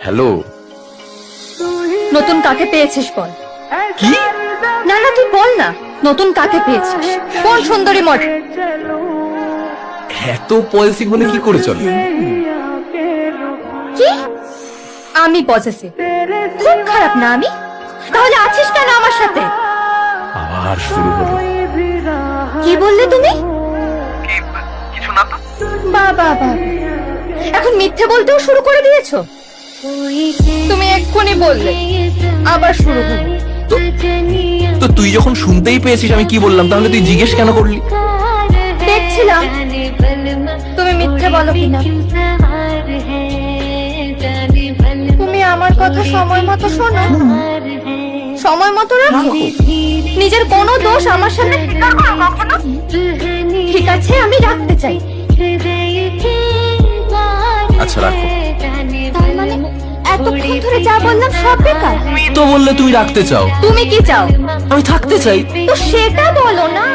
Hello. নতুন কাকে পেয়েছিস বল। কি? না না তুই বল না, নতুন কাকে পেয়েছিস? কোন সুন্দরী মডেল? এত পজিটিভ হলে কি করে চলে? কি আমি পজেসিভ? খুব খারাপ না আমি? তাহলে আছিস কেন আমার সাথে? আবার শুরু হলো। কি বললে তুমি? কিছু না তো। বাবা বাবা, এখন মিথ্যে বলতেও শুরু করে দিয়েছো? তুমি এক্ষুনি বললে আবার শুরু হলো। তো তুই যখন শুনতেই পেয়েছিস আমি কি বললাম, তাহলে তুই জিজ্ঞেস কেন করলি? দেখছিলাম তুমি মিথ্যে বলো কিনা। তুমি আমার কথা সময় মতো শোনো, সময় মতো রাখো, নিজের কোনো দোষ আমার সামনে স্বীকার করো কখনো। ঠিক আছে আমি রাখতে চাই। আচ্ছা রাখো। তার মানে এতক্ষণ ধরে যা বললাম সব বেকার? তো বললে তুমি রাখতে চাও, তুমি কি চাও? আমি থাকতে চাই। তো সেটা বলো না।